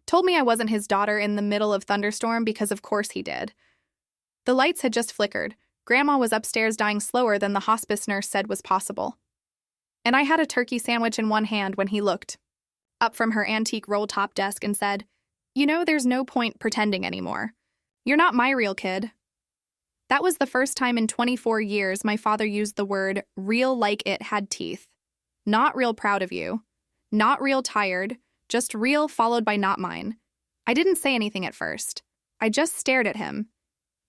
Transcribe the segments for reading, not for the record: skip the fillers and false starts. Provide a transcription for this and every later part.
Told me I wasn't his daughter in the middle of thunderstorm because of course he did. The lights had just flickered. Grandma was upstairs dying slower than the hospice nurse said was possible. And I had a turkey sandwich in one hand when he looked up from her antique roll-top desk and said, "You know, there's no point pretending anymore. You're not my real kid." That was the first time in 24 years my father used the word real like it had teeth. Not real proud of you. Not real tired. Just real followed by not mine. I didn't say anything at first. I just stared at him.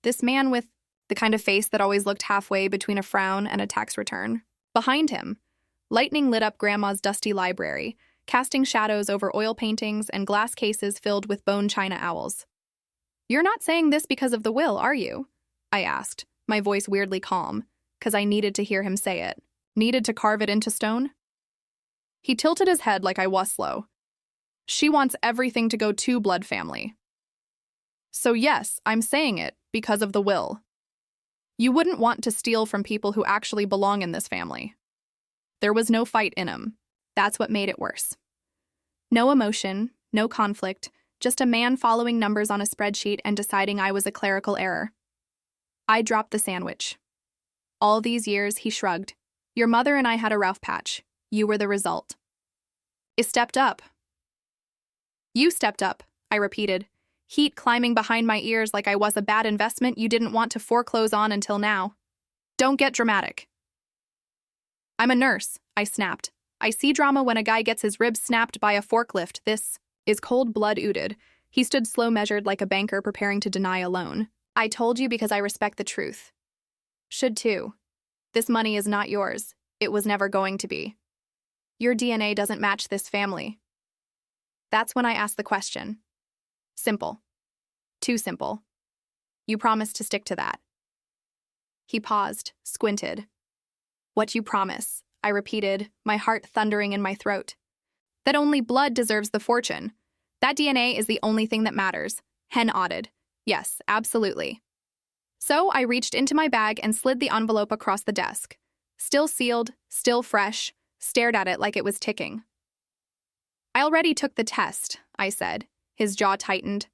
This man with the kind of face that always looked halfway between a frown and a tax return. Behind him, lightning lit up Grandma's dusty library, casting shadows over oil paintings and glass cases filled with bone china owls. "You're not saying this because of the will, are you?" I asked, my voice weirdly calm, because I needed to hear him say it. Needed to carve it into stone? He tilted his head like I was slow. "She wants everything to go to blood family. So yes, I'm saying it because of the will. You wouldn't want to steal from people who actually belong in this family." There was no fight in him. That's what made it worse. No emotion, no conflict, just a man following numbers on a spreadsheet and deciding I was a clerical error. I dropped the sandwich. All these years, he shrugged. "Your mother and I had a rough patch. You were the result." "I stepped up." "You stepped up," I repeated, heat climbing behind my ears like I was a bad investment you didn't want to foreclose on until now. "Don't get dramatic." "I'm a nurse," I snapped. "I see drama when a guy gets his ribs snapped by a forklift. This is cold blood ooded." He stood slow-measured like a banker preparing to deny a loan. "I told you because I respect the truth. Should too. This money is not yours. It was never going to be. Your DNA doesn't match this family." That's when I asked the question. Simple. Too simple. "You promised to stick to that." He paused, squinted. "What you promise?" I repeated, my heart thundering in my throat. "That only blood deserves the fortune. That DNA is the only thing that matters." Hen nodded. "Yes, absolutely." So I reached into my bag and slid the envelope across the desk. Still sealed, still fresh, stared at it like it was ticking. "I already took the test," I said. His jaw tightened.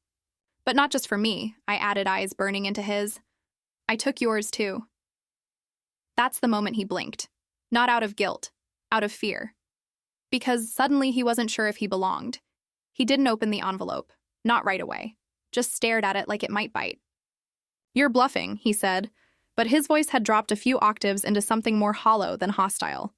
"But not just for me," I added, eyes burning into his. "I took yours too." That's the moment he blinked. Not out of guilt, out of fear. Because suddenly he wasn't sure if he belonged. He didn't open the envelope, not right away, just stared at it like it might bite. "You're bluffing," he said, but his voice had dropped a few octaves into something more hollow than hostile.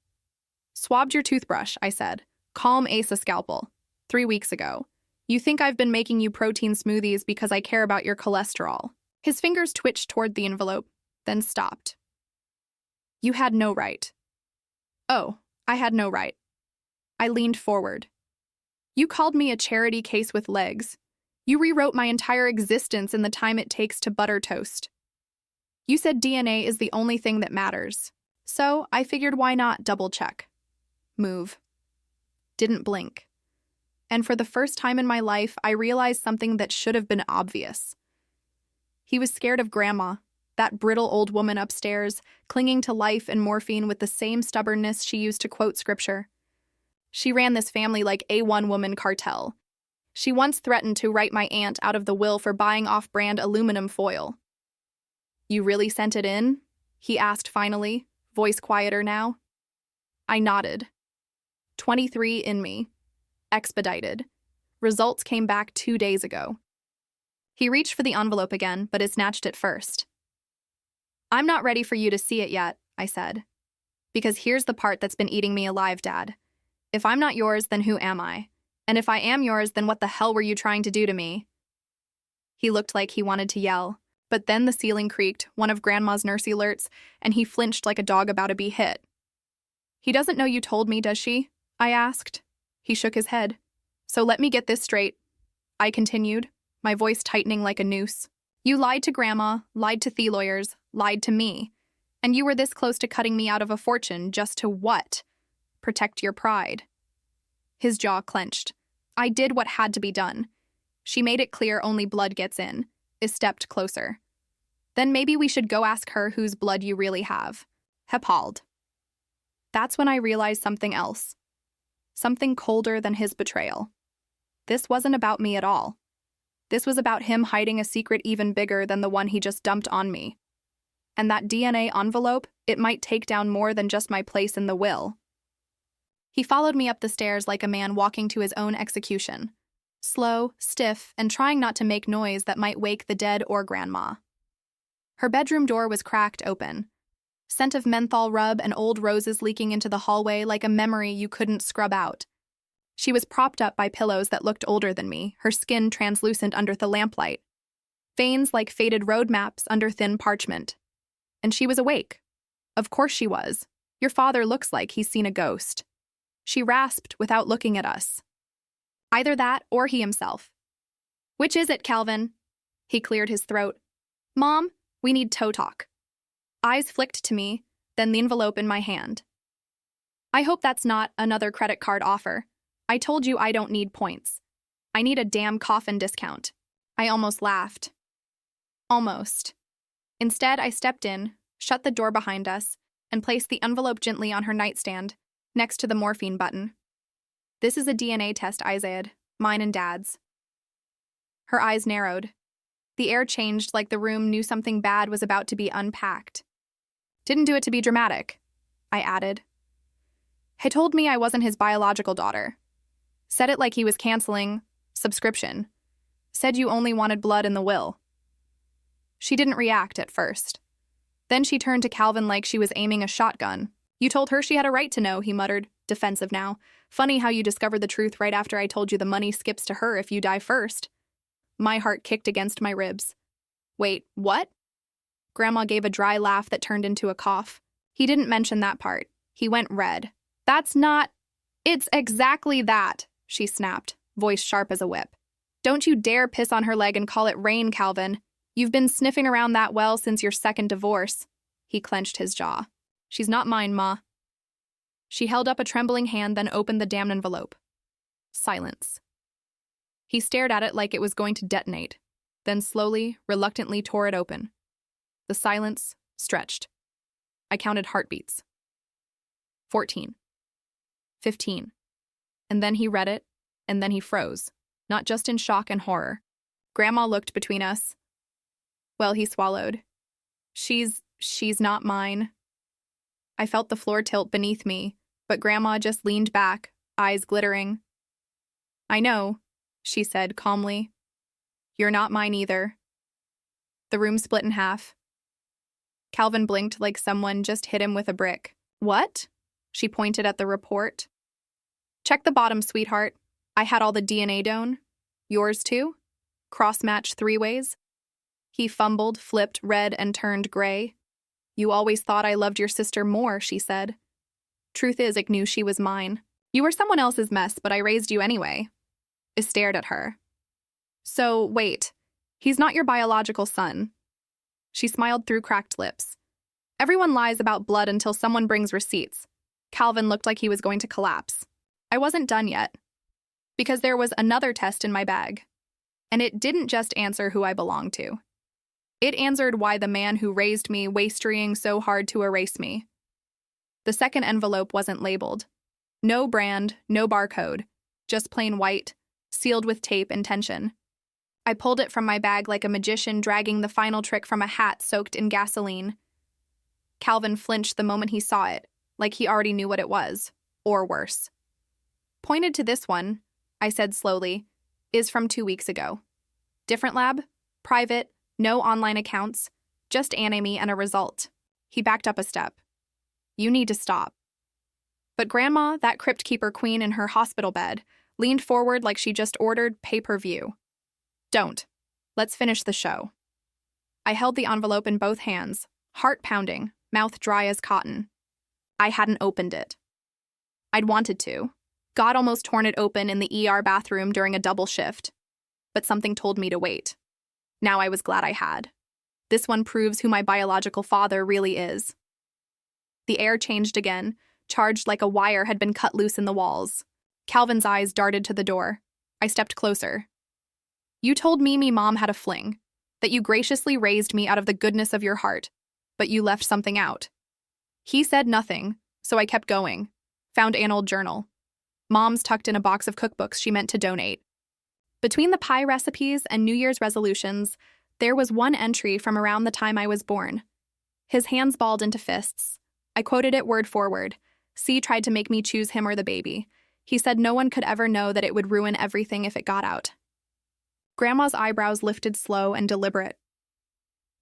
"Swabbed your toothbrush," I said. "Calm ace a scalpel. 3 weeks ago. You think I've been making you protein smoothies because I care about your cholesterol." His fingers twitched toward the envelope, then stopped. "You had no right." "Oh, I had no right." I leaned forward. "You called me a charity case with legs. You rewrote my entire existence in the time it takes to butter toast. You said DNA is the only thing that matters. So I figured why not double check. Move." Didn't blink. And for the first time in my life, I realized something that should have been obvious. He was scared of Grandma, that brittle old woman upstairs, clinging to life and morphine with the same stubbornness she used to quote scripture. She ran this family like a one-woman cartel. She once threatened to write my aunt out of the will for buying off-brand aluminum foil. "You really sent it in?" he asked finally, voice quieter now. I nodded. 23 in me. Expedited. Results came back 2 days ago. He reached for the envelope again, but it snatched it first. "I'm not ready for you to see it yet," I said. "Because here's the part that's been eating me alive, Dad. If I'm not yours, then who am I? And if I am yours, then what the hell were you trying to do to me?" He looked like he wanted to yell, but then the ceiling creaked, one of Grandma's nurse alerts, and he flinched like a dog about to be hit. "He doesn't know you told me, does she?" I asked. He shook his head. "So let me get this straight," I continued, my voice tightening like a noose. "You lied to Grandma, lied to the lawyers, lied to me. And you were this close to cutting me out of a fortune just to what? Protect your pride." His jaw clenched. I did what had to be done. She made it clear only blood gets in. I stepped closer. "Then maybe we should go ask her whose blood you really have." Appalled. That's when I realized something else. Something colder than his betrayal. This wasn't about me at all. This was about him hiding a secret even bigger than the one he just dumped on me. And that DNA envelope, it might take down more than just my place in the will. He followed me up the stairs like a man walking to his own execution. Slow, stiff, and trying not to make noise that might wake the dead or Grandma. Her bedroom door was cracked open. Scent of menthol rub and old roses leaking into the hallway like a memory you couldn't scrub out. She was propped up by pillows that looked older than me, her skin translucent under the lamplight. Veins like faded road maps under thin parchment. And she was awake. Of course she was. Your father looks like he's seen a ghost. She rasped without looking at us. Either that or he himself. Which is it, Calvin? He cleared his throat. Mom, we need toe talk. Eyes flicked to me, then the envelope in my hand. I hope that's not another credit card offer. I told you I don't need points. I need a damn coffin discount. I almost laughed. Almost. Instead, I stepped in, shut the door behind us, and placed the envelope gently on her nightstand, next to the morphine button. This is a DNA test, Isaiah, mine and Dad's. Her eyes narrowed. The air changed like the room knew something bad was about to be unpacked. Didn't do it to be dramatic, I added. He told me I wasn't his biological daughter. Said it like he was canceling subscription. Said you only wanted blood in the will. She didn't react at first. Then she turned to Calvin like she was aiming a shotgun. You told her she had a right to know, he muttered, defensive now. Funny how you discovered the truth right after I told you the money skips to her if you die first. My heart kicked against my ribs. Wait, what? Grandma gave a dry laugh that turned into a cough. He didn't mention that part. He went red. That's not... It's exactly that, she snapped, voice sharp as a whip. Don't you dare piss on her leg and call it rain, Calvin. You've been sniffing around that well since your second divorce. He clenched his jaw. She's not mine, Ma. She held up a trembling hand, then opened the damn envelope. Silence. He stared at it like it was going to detonate, then slowly, reluctantly tore it open. The silence stretched. I counted heartbeats. 14. 15. And then he read it, and then he froze, not just in shock and horror. Grandma looked between us. Well, he swallowed. She's not mine. I felt the floor tilt beneath me, but Grandma just leaned back, eyes glittering. I know, she said calmly. You're not mine either. The room split in half. Calvin blinked like someone just hit him with a brick. What? She pointed at the report. Check the bottom, sweetheart. I had all the DNA done. Yours too? Cross-match 3 ways? He fumbled, flipped, red, and turned gray. You always thought I loved your sister more, she said. Truth is, I knew she was mine. You were someone else's mess, but I raised you anyway. I stared at her. So, wait. He's not your biological son. She smiled through cracked lips. Everyone lies about blood until someone brings receipts. Calvin looked like he was going to collapse. I wasn't done yet. Because there was another test in my bag. And it didn't just answer who I belonged to. It answered why the man who raised me was trying so hard to erase me. The second envelope wasn't labeled. No brand, no barcode, just plain white, sealed with tape and tension. I pulled it from my bag like a magician dragging the final trick from a hat soaked in gasoline. Calvin flinched the moment he saw it, like he already knew what it was, or worse. Pointed to this one, I said slowly, is from 2 weeks ago. Different lab, private, no online accounts, just Anime and a result. He backed up a step. You need to stop. But Grandma, that crypt keeper queen in her hospital bed, leaned forward like she just ordered pay-per-view. Don't. Let's finish the show. I held the envelope in both hands, heart pounding, mouth dry as cotton. I hadn't opened it. I'd wanted to. God almost torn it open in the ER bathroom during a double shift. But something told me to wait. Now I was glad I had. This one proves who my biological father really is. The air changed again, charged like a wire had been cut loose in the walls. Calvin's eyes darted to the door. I stepped closer. You told me mom had a fling, that you graciously raised me out of the goodness of your heart, but you left something out. He said nothing, so I kept going. Found an old journal. Mom's tucked in a box of cookbooks she meant to donate. Between the pie recipes and New Year's resolutions, there was one entry from around the time I was born. His hands balled into fists. I quoted it word for word. C tried to make me choose him or the baby. He said no one could ever know that it would ruin everything if it got out. Grandma's eyebrows lifted slow and deliberate.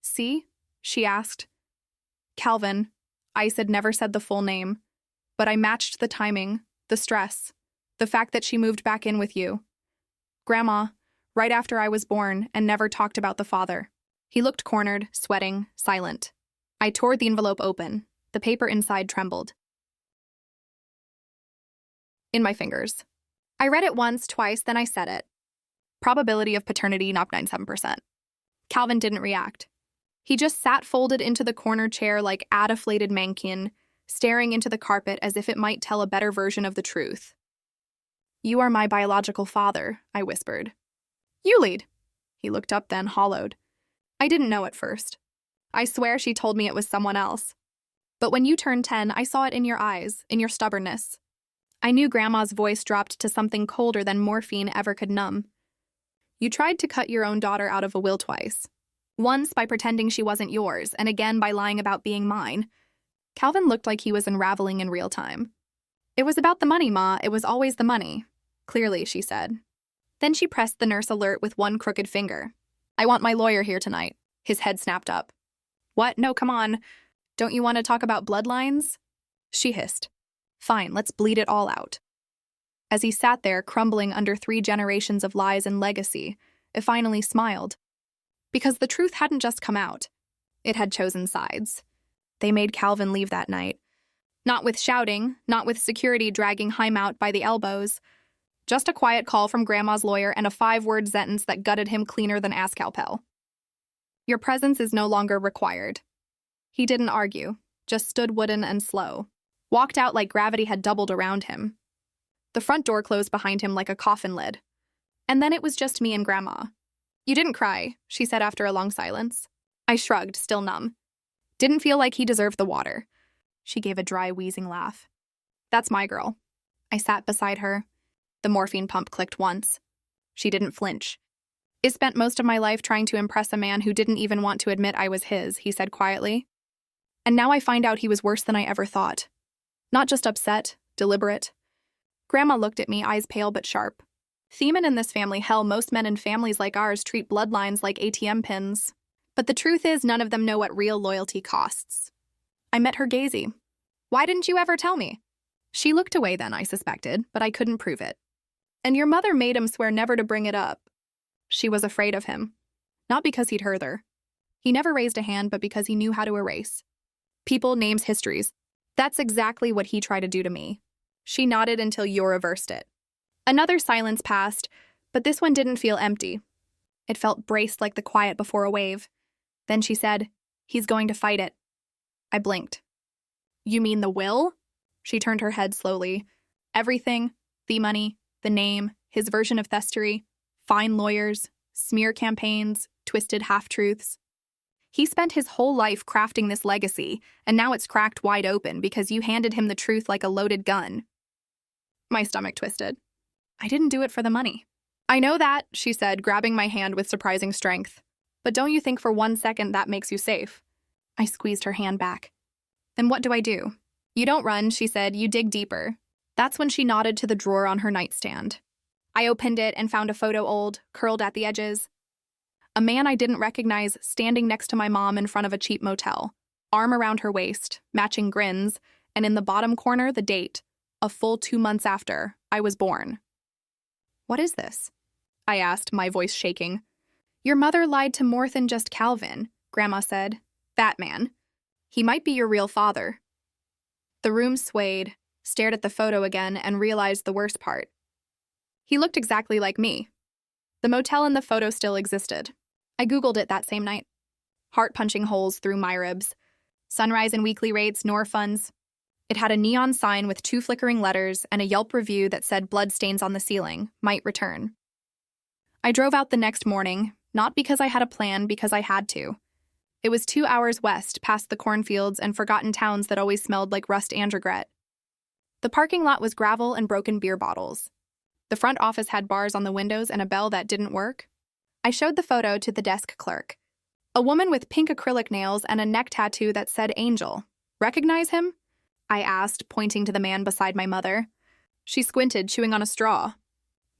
C? She asked. Calvin. Ice had never said the full name, but I matched the timing, the stress, the fact that she moved back in with you. Grandma, right after I was born, and never talked about the father. He looked cornered, sweating, silent. I tore the envelope open. The paper inside trembled. In my fingers. I read it once, twice, then I said it. Probability of paternity, 0.97%. Calvin didn't react. He just sat folded into the corner chair like a deflated mannequin, staring into the carpet as if it might tell a better version of the truth. You are my biological father, I whispered. You lead. He looked up then, hollowed. I didn't know at first. I swear she told me it was someone else. But when you turned 10, I saw it in your eyes, in your stubbornness. I knew Grandma's voice dropped to something colder than morphine ever could numb. You tried to cut your own daughter out of a will twice. Once by pretending she wasn't yours, and again by lying about being mine. Calvin looked like he was unraveling in real time. It was about the money, Ma. It was always the money. Clearly, she said. Then she pressed the nurse alert with one crooked finger. I want my lawyer here tonight. His head snapped up. What? No, come on. Don't you want to talk about bloodlines? She hissed. Fine, let's bleed it all out. As he sat there, crumbling under 3 generations of lies and legacy, it finally smiled. Because the truth hadn't just come out. It had chosen sides. They made Calvin leave that night. Not with shouting, not with security dragging Haim out by the elbows. Just a quiet call from Grandma's lawyer and a 5-word sentence that gutted him cleaner than Ascalpel. Your presence is no longer required. He didn't argue, just stood wooden and slow. Walked out like gravity had doubled around him. The front door closed behind him like a coffin lid. And then it was just me and Grandma. You didn't cry, she said after a long silence. I shrugged, still numb. Didn't feel like he deserved the water. She gave a dry, wheezing laugh. That's my girl. I sat beside her. The morphine pump clicked once. She didn't flinch. I spent most of my life trying to impress a man who didn't even want to admit I was his, he said quietly. And now I find out he was worse than I ever thought. Not just upset, deliberate. Grandma looked at me, eyes pale but sharp. Thiemen in this family, hell, most men in families like ours treat bloodlines like ATM pins. But the truth is, none of them know what real loyalty costs. I met her gazy. Why didn't you ever tell me? She looked away then, I suspected, but I couldn't prove it. And your mother made him swear never to bring it up. She was afraid of him. Not because he'd hurt her. He never raised a hand, but because he knew how to erase. People, names, histories. That's exactly what he tried to do to me. She nodded until you reversed it. Another silence passed, but this one didn't feel empty. It felt braced like the quiet before a wave. Then she said, he's going to fight it. I blinked. You mean the will? She turned her head slowly. Everything, the money, the name, his version of thestery, fine lawyers, smear campaigns, twisted half-truths. He spent his whole life crafting this legacy, and now it's cracked wide open because you handed him the truth like a loaded gun. My stomach twisted. I didn't do it for the money. I know that, she said, grabbing my hand with surprising strength. But don't you think for 1 second that makes you safe? I squeezed her hand back. Then what do I do? You don't run, she said, you dig deeper. That's when she nodded to the drawer on her nightstand. I opened it and found a photo old, curled at the edges. A man I didn't recognize standing next to my mom in front of a cheap motel, arm around her waist, matching grins, and in the bottom corner, the date, a full 2 months after I was born. What is this? I asked, my voice shaking. Your mother lied to more than just Calvin, Grandma said. That man. He might be your real father. The room swayed, stared at the photo again, and realized the worst part. He looked exactly like me. The motel in the photo still existed. I Googled it that same night. Heart-punching holes through my ribs. Sunrise and weekly rates, nor funds. It had a neon sign with 2 flickering letters and a Yelp review that said bloodstains on the ceiling, might return. I drove out the next morning, not because I had a plan, because I had to. It was 2 hours west, past the cornfields and forgotten towns that always smelled like rust and regret. The parking lot was gravel and broken beer bottles. The front office had bars on the windows and a bell that didn't work. I showed the photo to the desk clerk. A woman with pink acrylic nails and a neck tattoo that said Angel. Recognize him? I asked, pointing to the man beside my mother. She squinted, chewing on a straw.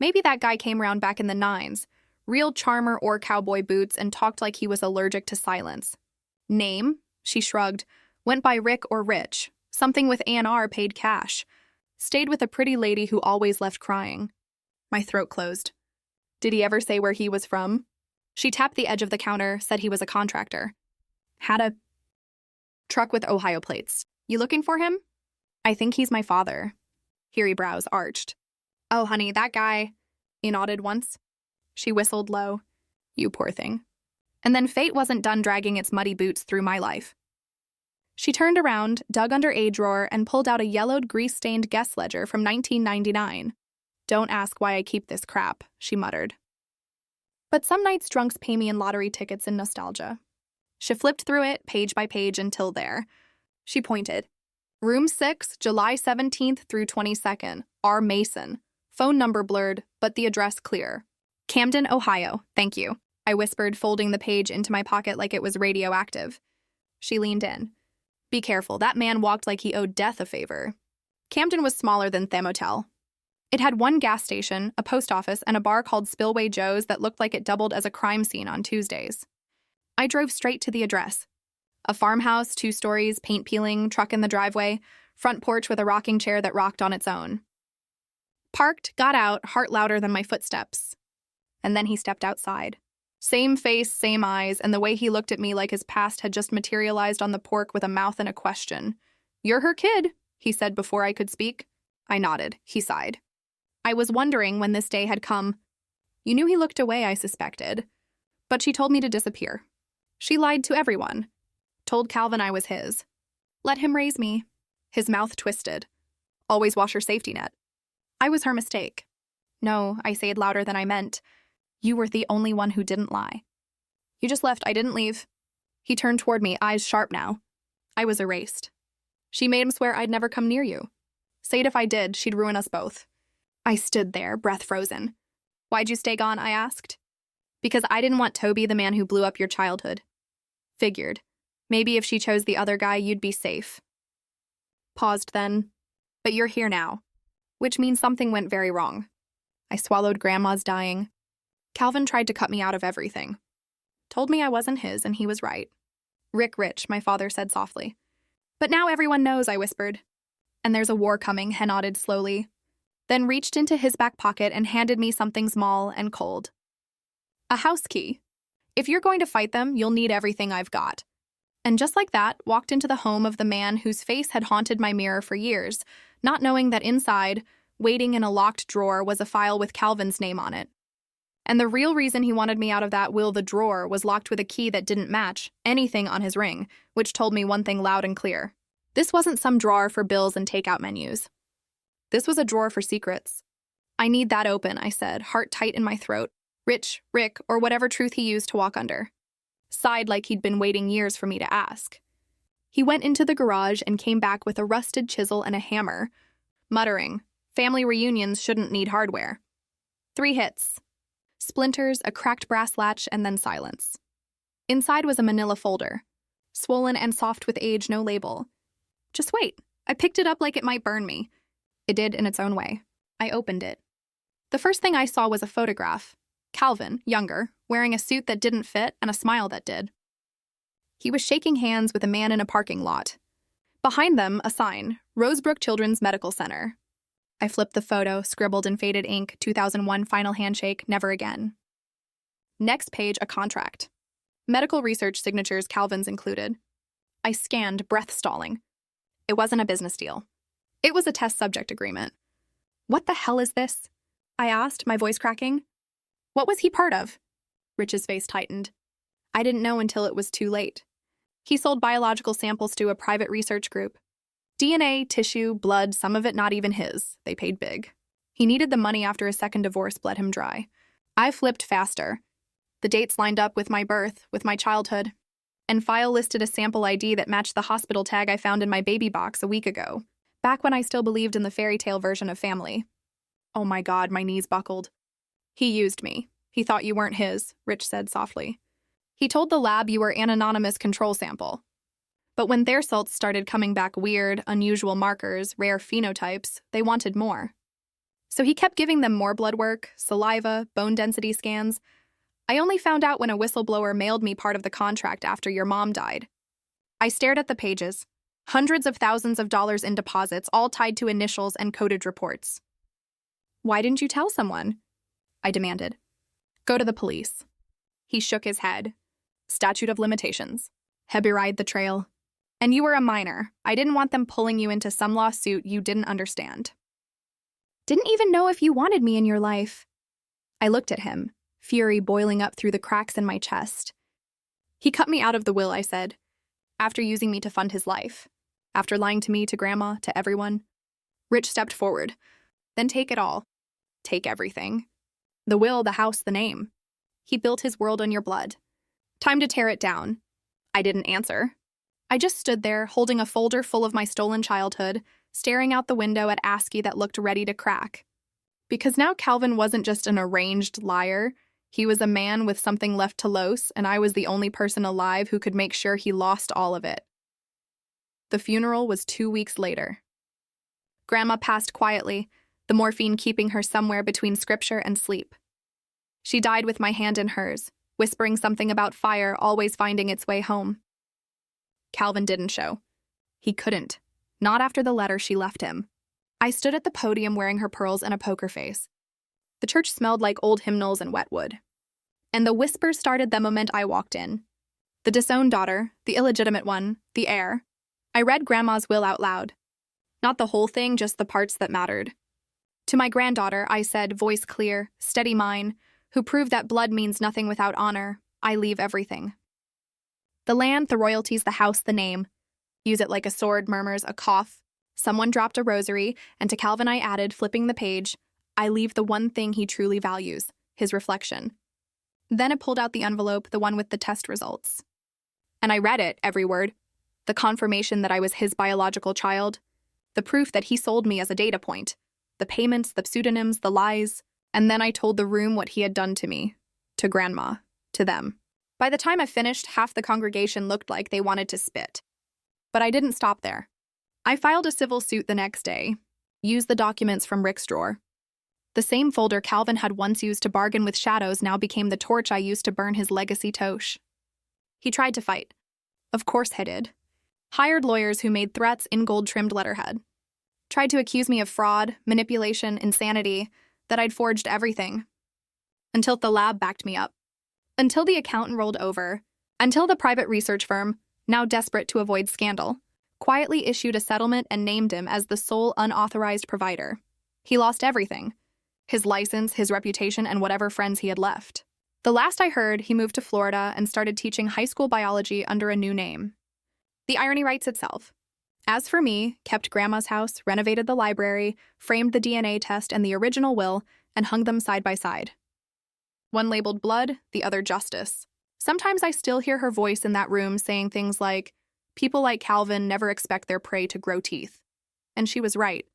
Maybe that guy came around back in the 90s. Real charmer or cowboy boots and talked like he was allergic to silence. Name? She shrugged. Went by Rick or Rich. Something with A&R paid cash. Stayed with a pretty lady who always left crying. My throat closed. Did he ever say where he was from? She tapped the edge of the counter, said he was a contractor. Had a truck with Ohio plates. You looking for him? I think he's my father. Hairy brows arched. Oh, honey, that guy. He nodded once. She whistled low. You poor thing. And then fate wasn't done dragging its muddy boots through my life. She turned around, dug under a drawer, and pulled out a yellowed, grease-stained guest ledger from 1999. Don't ask why I keep this crap, she muttered. But some nights drunks pay me in lottery tickets and nostalgia. She flipped through it, page by page, until there. She pointed. Room 6, July 17th through 22nd, R. Mason. Phone number blurred, but the address clear. Camden, Ohio, thank you, I whispered, folding the page into my pocket like it was radioactive. She leaned in. Be careful, that man walked like he owed death a favor. Camden was smaller than Thamotel. It had one gas station, a post office, and a bar called Spillway Joe's that looked like it doubled as a crime scene on Tuesdays. I drove straight to the address. A farmhouse, 2 stories, paint peeling, truck in the driveway, front porch with a rocking chair that rocked on its own. Parked, got out, heart louder than my footsteps. And then he stepped outside. Same face, same eyes, and the way he looked at me like his past had just materialized on the porch with a mouth and a question. You're her kid, he said before I could speak. I nodded. He sighed. I was wondering when this day had come. You knew he looked away, I suspected. But she told me to disappear. She lied to everyone. Told Calvin I was his. Let him raise me. His mouth twisted. Always wash her safety net. I was her mistake. No, I said louder than I meant. You were the only one who didn't lie. You just left, I didn't leave. He turned toward me, eyes sharp now. I was erased. She made him swear I'd never come near you. Said if I did, she'd ruin us both. I stood there, breath frozen. Why'd you stay gone, I asked. Because I didn't want Toby, the man who blew up your childhood. Figured. Maybe if she chose the other guy, you'd be safe. Paused then. But you're here now. Which means something went very wrong. I swallowed Grandma's dying. Calvin tried to cut me out of everything. Told me I wasn't his, and he was right. Rick Rich, my father said softly. But now everyone knows, I whispered. And there's a war coming, he nodded slowly. Then reached into his back pocket and handed me something small and cold. A house key. If you're going to fight them, you'll need everything I've got. And just like that, walked into the home of the man whose face had haunted my mirror for years, not knowing that inside, waiting in a locked drawer, was a file with Calvin's name on it. And the real reason he wanted me out of that the drawer was locked with a key that didn't match anything on his ring, which told me one thing loud and clear. This wasn't some drawer for bills and takeout menus. This was a drawer for secrets. I need that open, I said, heart tight in my throat. Rich, Rick, or whatever truth he used to walk under. Sighed like he'd been waiting years for me to ask. He went into the garage and came back with a rusted chisel and a hammer, muttering, family reunions shouldn't need hardware. 3 hits. Splinters, a cracked brass latch, and then silence. Inside was a manila folder. Swollen and soft with age, no label. Just wait. I picked it up like it might burn me. It did in its own way. I opened it. The first thing I saw was a photograph. Calvin, younger, wearing a suit that didn't fit and a smile that did. He was shaking hands with a man in a parking lot. Behind them, a sign, Rosebrook Children's Medical Center. I flipped the photo, scribbled in faded ink, 2001 final handshake, never again. Next page, a contract. Medical research signatures, Calvin's included. I scanned, breath stalling. It wasn't a business deal. It was a test subject agreement. What the hell is this? I asked, my voice cracking. What was he part of? Rich's face tightened. I didn't know until it was too late. He sold biological samples to a private research group. DNA, tissue, blood, some of it not even his. They paid big. He needed the money after a second divorce bled him dry. I flipped faster. The dates lined up with my birth, with my childhood. And file listed a sample ID that matched the hospital tag I found in my baby box a week ago, back when I still believed in the fairy tale version of family. Oh my God, my knees buckled. He used me. He thought you weren't his, Rich said softly. He told the lab you were an anonymous control sample. But when their salts started coming back weird, unusual markers, rare phenotypes, they wanted more. So he kept giving them more blood work, saliva, bone density scans. I only found out when a whistleblower mailed me part of the contract after your mom died. I stared at the pages. Hundreds of thousands of dollars in deposits, all tied to initials and coded reports. Why didn't you tell someone? I demanded. Go to the police. He shook his head. Statute of limitations. Heberide the trail. And you were a minor. I didn't want them pulling you into some lawsuit you didn't understand. Didn't even know if you wanted me in your life. I looked at him, fury boiling up through the cracks in my chest. He cut me out of the will, I said, after using me to fund his life. After lying to me, to Grandma, to everyone. Rich stepped forward. Then take it all. Take everything. The will, the house, the name. He built his world on your blood. Time to tear it down. I didn't answer. I just stood there, holding a folder full of my stolen childhood, staring out the window at ASCII that looked ready to crack. Because now Calvin wasn't just an arranged liar. He was a man with something left to lose, and I was the only person alive who could make sure he lost all of it. The funeral was 2 weeks later. Grandma passed quietly, the morphine keeping her somewhere between scripture and sleep. She died with my hand in hers, whispering something about fire always finding its way home. Calvin didn't show. He couldn't. Not after the letter she left him. I stood at the podium wearing her pearls and a poker face. The church smelled like old hymnals and wet wood. And the whispers started the moment I walked in. The disowned daughter, the illegitimate one, the heir. I read Grandma's will out loud. Not the whole thing, just the parts that mattered. To my granddaughter, I said, voice clear, steady mine, who proved that blood means nothing without honor, I leave everything. The land, the royalties, the house, the name. Use it like a sword, murmurs, a cough. Someone dropped a rosary, and to Calvin I added, flipping the page, I leave the one thing he truly values, his reflection. Then I pulled out the envelope, the one with the test results. And I read it, every word. The confirmation that I was his biological child. The proof that he sold me as a data point. The payments, the pseudonyms, the lies. And then I told the room what he had done to me. To Grandma. To them. By the time I finished, half the congregation looked like they wanted to spit. But I didn't stop there. I filed a civil suit the next day. Used the documents from Rick's drawer. The same folder Calvin had once used to bargain with shadows now became the torch I used to burn his legacy toche. He tried to fight. Of course he did. Hired lawyers who made threats in gold-trimmed letterhead. Tried to accuse me of fraud, manipulation, insanity, that I'd forged everything. Until the lab backed me up. Until the accountant rolled over. Until the private research firm, now desperate to avoid scandal, quietly issued a settlement and named him as the sole unauthorized provider. He lost everything. His license, his reputation, and whatever friends he had left. The last I heard, he moved to Florida and started teaching high school biology under a new name. The irony writes itself. As for me, kept Grandma's house, renovated the library, framed the DNA test and the original will, and hung them side by side. One labeled blood, the other justice. Sometimes I still hear her voice in that room saying things like, people like Calvin never expect their prey to grow teeth. And she was right.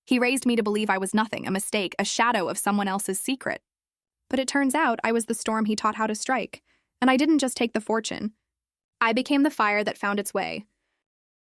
He raised me to believe I was nothing, a mistake, a shadow of someone else's secret. But it turns out I was the storm he taught how to strike, and I didn't just take the fortune. I became the fire that found its way,